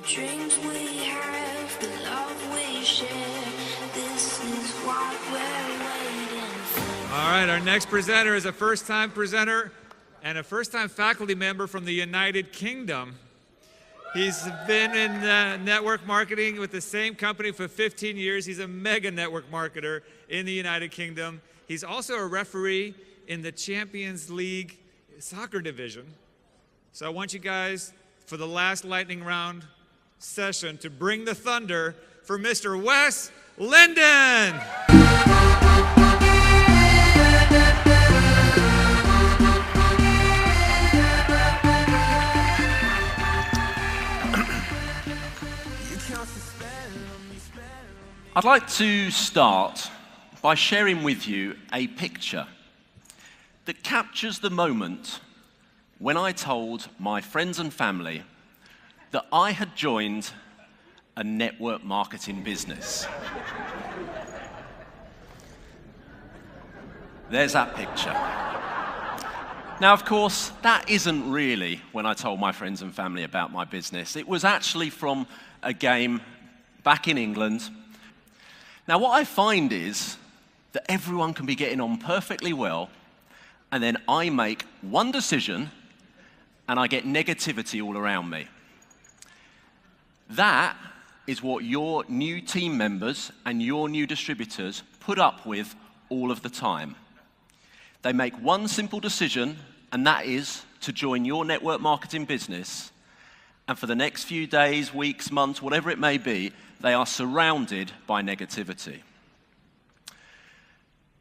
dreams we have, the love we share, this is what we're waiting for. All right, our next presenter is a first-time presenter and a first-time faculty member from the United Kingdom. He's been in network marketing with the same company for 15 years. He's a mega network marketer in the United Kingdom. He's also a referee in the Champions League soccer division. So I want you guys, for the last lightning round session, to bring the thunder for Mr. Wes Linden. I'd like to start by sharing with you a picture that captures the moment when I told my friends and family that I had joined a network marketing business. There's that picture. Now, of course, that isn't really when I told my friends and family about my business. It was actually from a game back in England. Now, what I find is that everyone can be getting on perfectly well, and then I make one decision, and I get negativity all around me. That is what your new team members and your new distributors put up with all of the time. They make one simple decision, and that is to join your network marketing business, and for the next few days, weeks, months, whatever it may be, they are surrounded by negativity.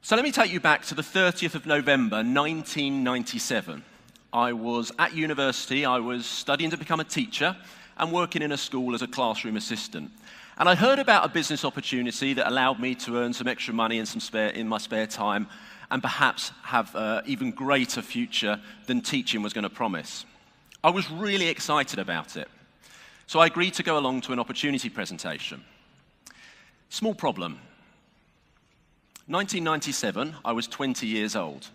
So let me take you back to the 30th of November, 1997. I was at university, I was studying to become a teacher and working in a school as a classroom assistant. And I heard about a business opportunity that allowed me to earn some extra money in my spare time and perhaps have an even greater future than teaching was going to promise. I was really excited about it. So I agreed to go along to an opportunity presentation. Small problem. 1997, I was 20 years old.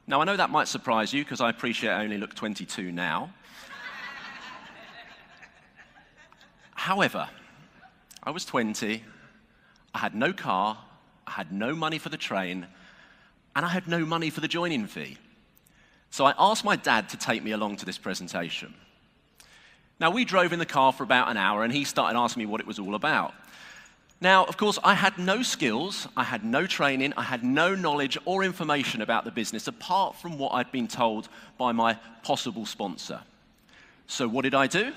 Now, I know that might surprise you because I appreciate I only look 22 now. However, I was 20, I had no car, I had no money for the train, and I had no money for the joining fee. So I asked my dad to take me along to this presentation. Now, we drove in the car for about an hour, and he started asking me what it was all about. Now, of course, I had no skills, I had no training, I had no knowledge or information about the business apart from what I'd been told by my possible sponsor. So what did I do?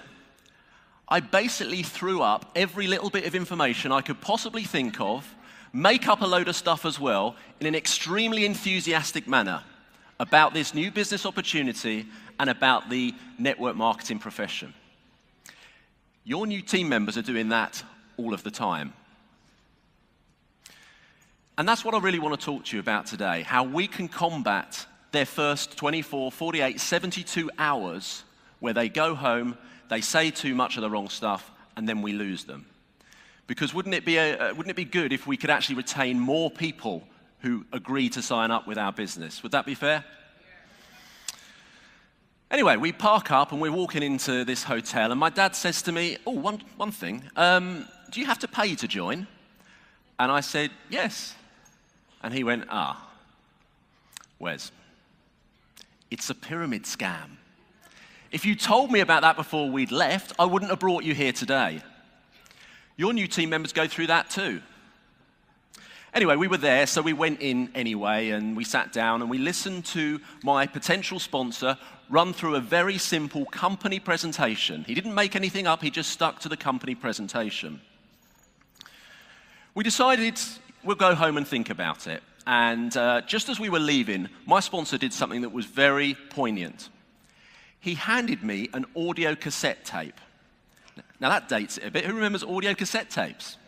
I basically threw up every little bit of information I could possibly think of, make up a load of stuff as well, in an extremely enthusiastic manner about this new business opportunity and about the network marketing profession. Your new team members are doing that all of the time. And that's what I really want to talk to you about today, how we can combat their first 24, 48, 72 hours where they go home, they say too much of the wrong stuff, and then we lose them. Because wouldn't it be good if we could actually retain more people who agree to sign up with our business? Would that be fair? Anyway, we park up and we're walking into this hotel, and my dad says to me, oh, one thing, do you have to pay to join? And I said, yes. And he went, Wes, it's a pyramid scam. If you told me about that before we'd left, I wouldn't have brought you here today. Your new team members go through that too. Anyway, we were there, so we went in anyway, and we sat down and we listened to my potential sponsor run through a very simple company presentation. He didn't make anything up, he just stuck to the company presentation. We decided we'll go home and think about it. And just as we were leaving, my sponsor did something that was very poignant. He handed me an audio cassette tape. Now that dates it a bit. Who remembers audio cassette tapes?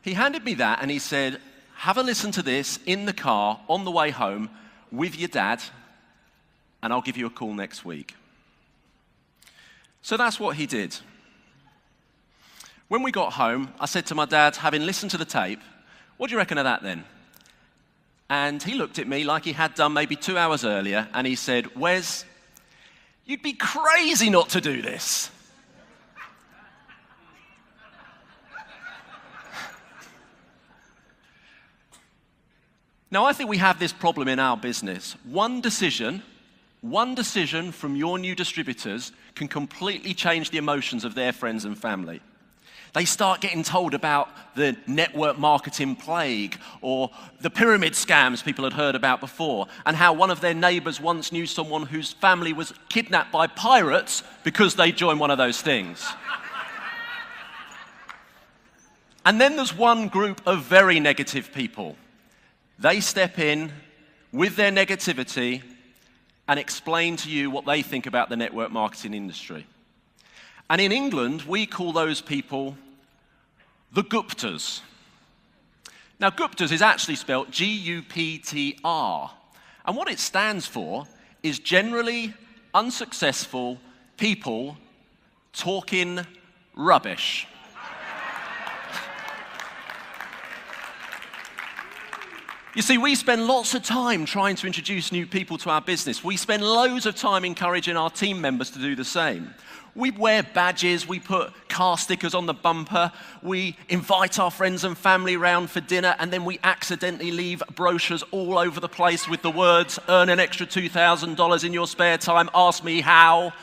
He handed me that and he said, have a listen to this in the car on the way home with your dad, and I'll give you a call next week. So that's what he did. When we got home, I said to my dad, having listened to the tape, what do you reckon of that then? And he looked at me like he had done maybe 2 hours earlier, and he said, Wes, you'd be crazy not to do this. Now, I think we have this problem in our business. One decision from your new distributors can completely change the emotions of their friends and family. They start getting told about the network marketing plague or the pyramid scams people had heard about before, and how one of their neighbors once knew someone whose family was kidnapped by pirates because they joined one of those things. And then there's one group of very negative people. They step in with their negativity and explain to you what they think about the network marketing industry. And in England, we call those people the Guptas. Now, Guptas is actually spelled G-U-P-T-R. And what it stands for is generally unsuccessful people talking rubbish. You see, we spend lots of time trying to introduce new people to our business. We spend loads of time encouraging our team members to do the same. We wear badges, we put car stickers on the bumper, we invite our friends and family round for dinner, and then we accidentally leave brochures all over the place with the words, earn an extra $2,000 in your spare time, ask me how.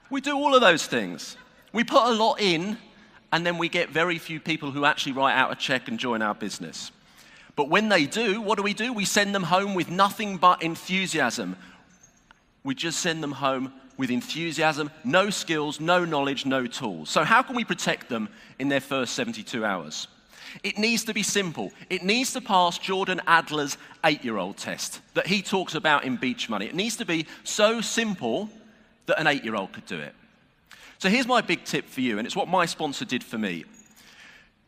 We do all of those things. We put a lot in, and then we get very few people who actually write out a check and join our business. But when they do, what do? We send them home with nothing but enthusiasm. We just send them home with enthusiasm, no skills, no knowledge, no tools. So how can we protect them in their first 72 hours? It needs to be simple. It needs to pass Jordan Adler's 8-year-old test that he talks about in Beach Money. It needs to be so simple that an 8-year-old could do it. So here's my big tip for you, and it's what my sponsor did for me.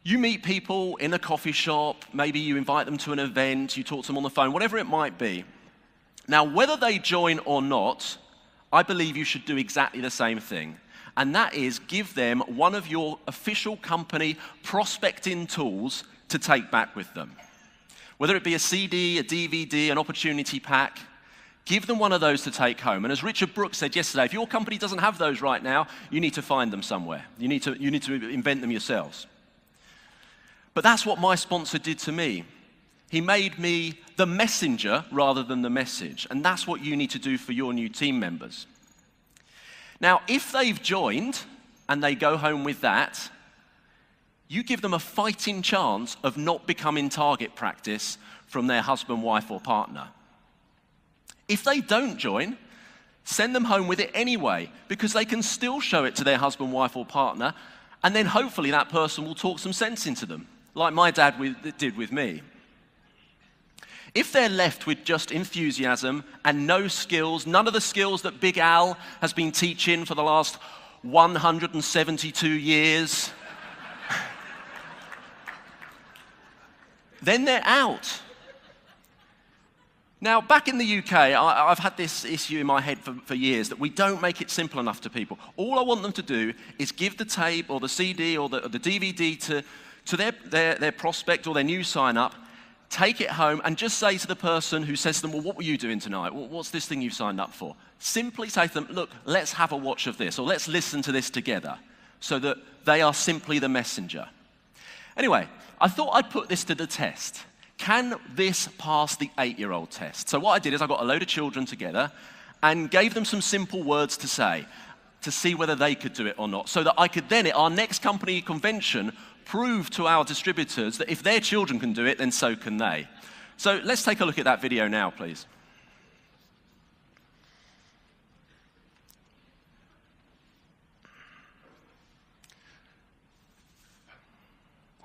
You meet people in a coffee shop, maybe you invite them to an event, you talk to them on the phone, whatever it might be. Now, whether they join or not, I believe you should do exactly the same thing. And that is give them one of your official company prospecting tools to take back with them. Whether it be a CD, a DVD, an opportunity pack, give them one of those to take home. And as Richard Brooks said yesterday, if your company doesn't have those right now, you need to find them somewhere. You need to invent them yourselves. But that's what my sponsor did to me. He made me the messenger rather than the message. And that's what you need to do for your new team members. Now, if they've joined and they go home with that, you give them a fighting chance of not becoming target practice from their husband, wife, or partner. If they don't join, send them home with it anyway, because they can still show it to their husband, wife, or partner, and then hopefully that person will talk some sense into them, like my dad did with me. If they're left with just enthusiasm and no skills, none of the skills that Big Al has been teaching for the last 172 years, then they're out. Now, back in the UK, I've had this issue in my head for years that we don't make it simple enough to people. All I want them to do is give the tape or the CD or the DVD to their prospect or their new sign-up, take it home and just say to the person who says to them, well, what were you doing tonight? What's this thing you've signed up for? Simply say to them, look, let's have a watch of this, or let's listen to this together, so that they are simply the messenger. Anyway, I thought I'd put this to the test. Can this pass the 8-year-old test? So what I did is I got a load of children together and gave them some simple words to say to see whether they could do it or not, so that I could then, at our next company convention, prove to our distributors that if their children can do it, then so can they. So let's take a look at that video now, please.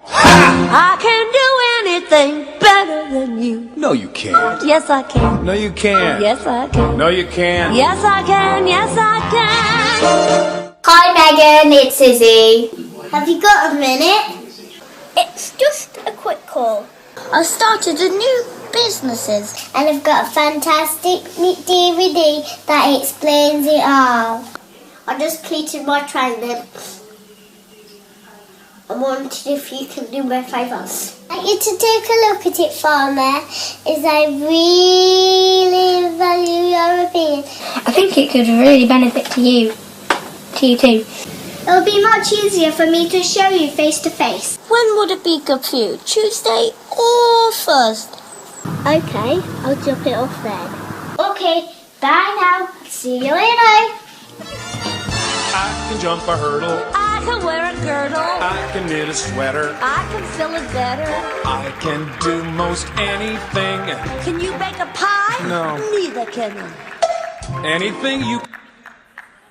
I can do anything better than you. No, you can't. Yes, I can. No, you can't. Yes, I can. No, you can't. Yes, I can. Yes, I can. Hi Megan, it's Izzy. Have you got a minute? It's just a quick call. I started a new businesses. And I've got a fantastic DVD that explains it all. I just completed my training. I wondered if you can do me a favour. I'd like you to take a look at it for me, as I really value your opinion. I think it could really benefit to you too. It'll be much easier for me to show you face to face. When would it be good for you? Tuesday or Thursday? Okay, I'll drop it off then. Okay, bye now. See you later. I can jump a hurdle. I can wear a girdle. I can knit a sweater. I can fill it better. I can do most anything. Can you bake a pie? No. Neither can I. Anything you...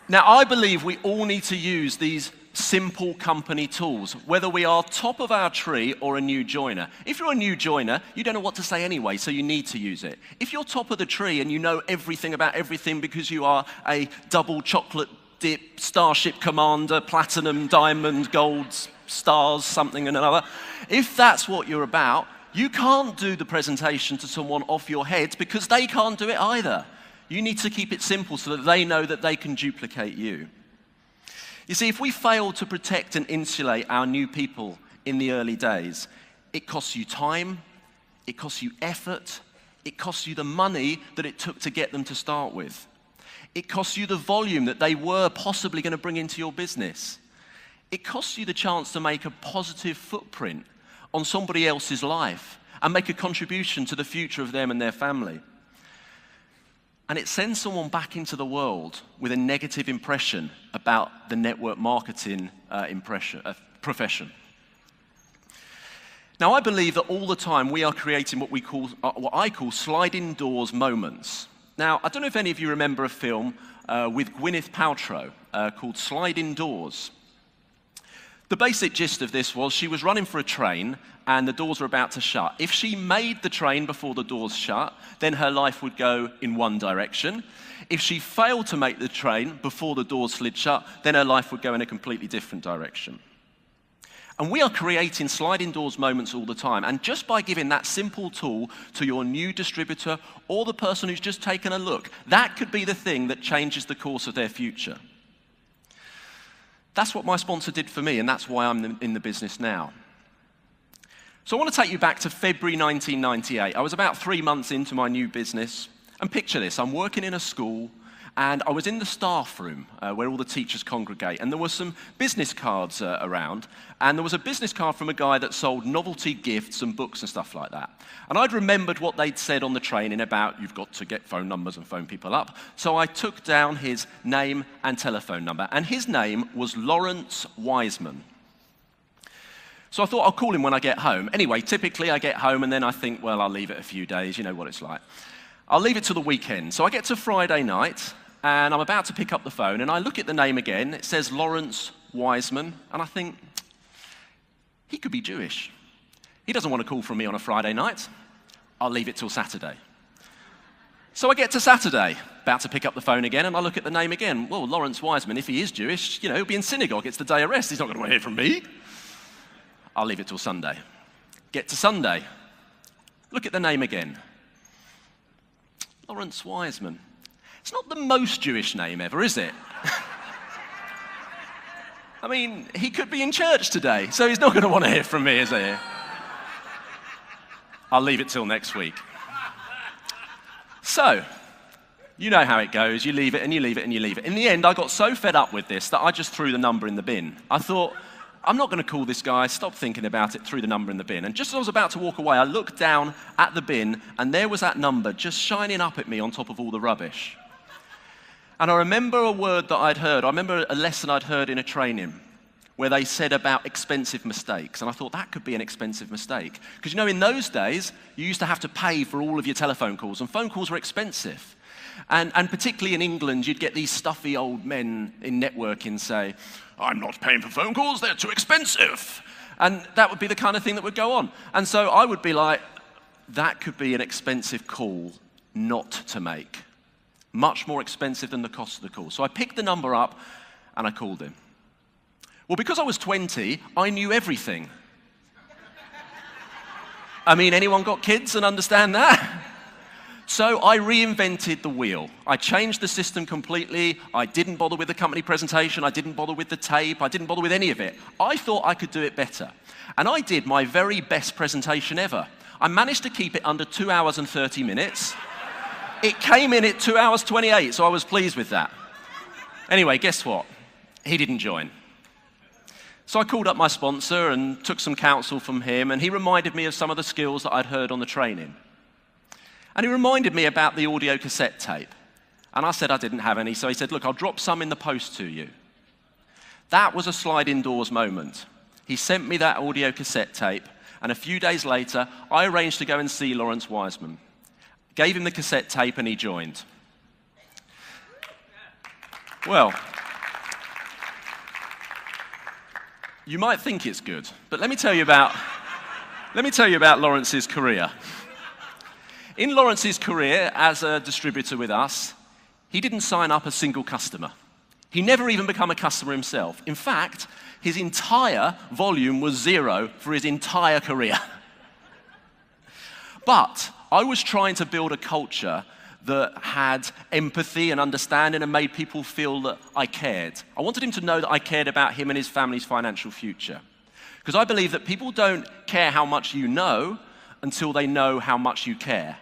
Now, I believe we all need to use these simple company tools, whether we are top of our tree or a new joiner. If you're a new joiner, you don't know what to say anyway, so you need to use it. If you're top of the tree and you know everything about everything because you are a double chocolate dip, Starship Commander, platinum, diamond, gold, stars, something and another, if that's what you're about, you can't do the presentation to someone off your head because they can't do it either. You need to keep it simple so that they know that they can duplicate you. You see, if we fail to protect and insulate our new people in the early days, it costs you time, it costs you effort, it costs you the money that it took to get them to start with. It costs you the volume that they were possibly going to bring into your business. It costs you the chance to make a positive footprint on somebody else's life and make a contribution to the future of them and their family. And it sends someone back into the world with a negative impression about the network marketing profession. Now, I believe that all the time we are creating what I call sliding doors moments. Now, I don't know if any of you remember a film with Gwyneth Paltrow called Sliding Doors. The basic gist of this was she was running for a train and the doors were about to shut. If she made the train before the doors shut, then her life would go in one direction. If she failed to make the train before the doors slid shut, then her life would go in a completely different direction. And we are creating sliding doors moments all the time. And just by giving that simple tool to your new distributor or the person who's just taken a look, that could be the thing that changes the course of their future. That's what my sponsor did for me, and that's why I'm in the business now. So I want to take you back to February 1998. I was about 3 months into my new business. And picture this, I'm working in a school, and I was in the staff room where all the teachers congregate, and there were some business cards around, and there was a business card from a guy that sold novelty gifts and books and stuff like that. And I'd remembered what they'd said on the training about you've got to get phone numbers and phone people up, so I took down his name and telephone number, and his name was Lawrence Wiseman. So I thought I'll call him when I get home. Anyway, typically I get home and then I think, well, I'll leave it a few days, you know what it's like. I'll leave it to the weekend. So I get to Friday night, and I'm about to pick up the phone, and I look at the name again. It says Lawrence Wiseman, and I think, he could be Jewish. He doesn't want to call from me on a Friday night. I'll leave it till Saturday. So I get to Saturday, about to pick up the phone again, and I look at the name again. Well, Lawrence Wiseman, if he is Jewish, you know, he'll be in synagogue. It's the day of rest. He's not going to want to hear from me. I'll leave it till Sunday. Get to Sunday. Look at the name again. Lawrence Wiseman. It's not the most Jewish name ever, is it? I mean, he could be in church today, so he's not going to want to hear from me, is he? I'll leave it till next week. So, you know how it goes. You leave it and you leave it and you leave it. In the end, I got so fed up with this that I just threw the number in the bin. I thought, I'm not going to call this guy, stop thinking about it, threw the number in the bin. And just as I was about to walk away, I looked down at the bin, and there was that number just shining up at me on top of all the rubbish. And I remember a word that I'd heard. I remember a lesson I'd heard in a training where they said about expensive mistakes. And I thought, that could be an expensive mistake. Because, you know, in those days, you used to have to pay for all of your telephone calls, and phone calls were expensive. And particularly in England, you'd get these stuffy old men in networking say, I'm not paying for phone calls, they're too expensive. And that would be the kind of thing that would go on. And so I would be like, that could be an expensive call not to make. Much more expensive than the cost of the call. So I picked the number up and I called him. Well, because I was 20, I knew everything. I mean, anyone got kids and understand that? So I reinvented the wheel. I changed the system completely. I didn't bother with the company presentation. I didn't bother with the tape. I didn't bother with any of it. I thought I could do it better. And I did my very best presentation ever. I managed to keep it under 2 hours and 30 minutes. It came in at 2 hours 28, so I was pleased with that. Anyway, guess what? He didn't join. So I called up my sponsor and took some counsel from him, and he reminded me of some of the skills that I'd heard on the training. And he reminded me about the audio cassette tape. And I said I didn't have any, so he said, look, I'll drop some in the post to you. That was a sliding doors moment. He sent me that audio cassette tape, and a few days later, I arranged to go and see Lawrence Wiseman. Gave him the cassette tape, and he joined. Well, you might think it's good, but let me tell you about Lawrence's career. In Lawrence's career as a distributor with us, he didn't sign up a single customer. He never even became a customer himself. In fact, his entire volume was 0 for his entire career. But I was trying to build a culture that had empathy and understanding and made people feel that I cared. I wanted him to know that I cared about him and his family's financial future. Because I believe that people don't care how much you know until they know how much you care.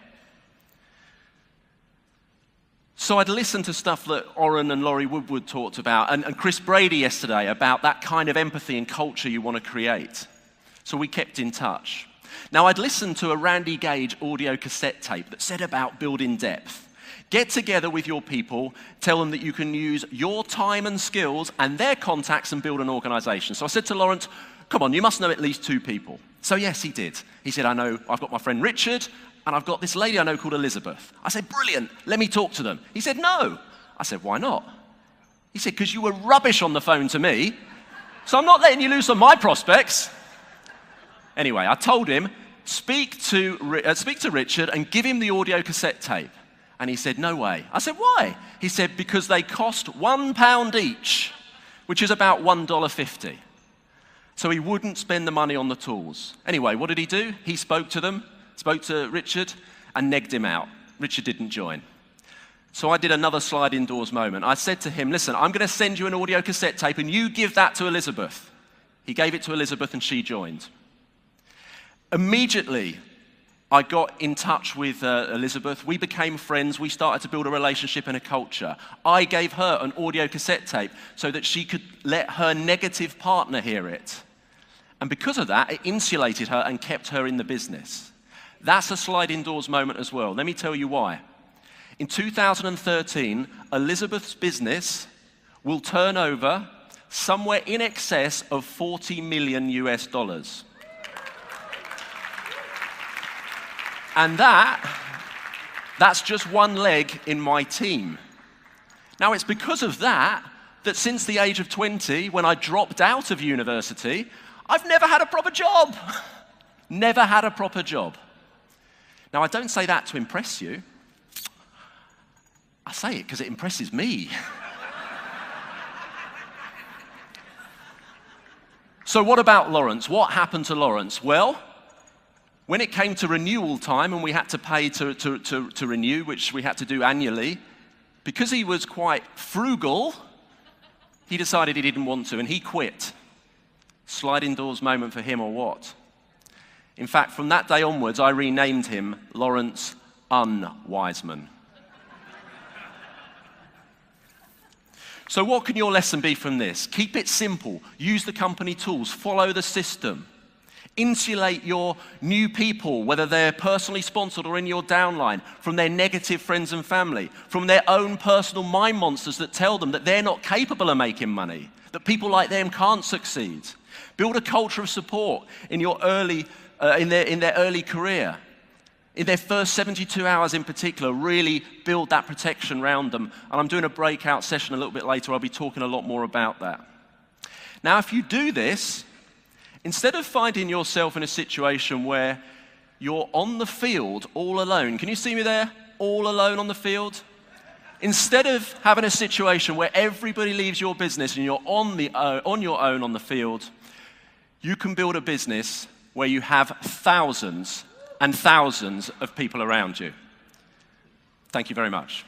So I'd listened to stuff that Oren and Laurie Woodward talked about, and Chris Brady yesterday about that kind of empathy and culture you want to create. So we kept in touch. Now I'd listened to a Randy Gage audio cassette tape that said about building depth. Get together with your people, tell them that you can use your time and skills and their contacts and build an organization. So I said to Lawrence, come on, you must know at least 2 people. So yes, he did. He said, I've got my friend Richard, and I've got this lady I know called Elizabeth. I said, brilliant, let me talk to them. He said, no. I said, why not? He said, because you were rubbish on the phone to me, so I'm not letting you lose on my prospects. Anyway, I told him, speak to Richard and give him the audio cassette tape. And he said, no way. I said, why? He said, because they cost £1 each, which is about $1.50. So he wouldn't spend the money on the tools. Anyway, what did he do? He spoke to Richard, and negged him out. Richard didn't join. So I did another sliding doors moment. I said to him, listen, I'm going to send you an audio cassette tape, and you give that to Elizabeth. He gave it to Elizabeth, and she joined. Immediately, I got in touch with Elizabeth. We became friends. We started to build a relationship and a culture. I gave her an audio cassette tape so that she could let her negative partner hear it. And because of that, it insulated her and kept her in the business. That's a sliding doors moment as well. Let me tell you why. In 2013, Elizabeth's business will turn over somewhere in excess of $40 million US. And that's just one leg in my team. Now, it's because of that since the age of 20, when I dropped out of university, I've never had a proper job. Never had a proper job. Now, I don't say that to impress you. I say it because it impresses me. So what about Lawrence? What happened to Lawrence? Well, when it came to renewal time and we had to pay to renew, which we had to do annually, because he was quite frugal, he decided he didn't want to, and he quit. Sliding doors moment for him or what? In fact, from that day onwards, I renamed him Lawrence Unwiseman. So what can your lesson be from this? Keep it simple. Use the company tools. Follow the system. Insulate your new people, whether they're personally sponsored or in your downline, from their negative friends and family, from their own personal mind monsters that tell them that they're not capable of making money, that people like them can't succeed. Build a culture of support in your in their early career. In their first 72 hours in particular, really build that protection around them. And I'm doing a breakout session a little bit later. I'll be talking a lot more about that. Now, if you do this, instead of finding yourself in a situation where you're on the field all alone, can you see me there? All alone on the field? Instead of having a situation where everybody leaves your business and you're on your own on the field, you can build a business where you have thousands and thousands of people around you. Thank you very much.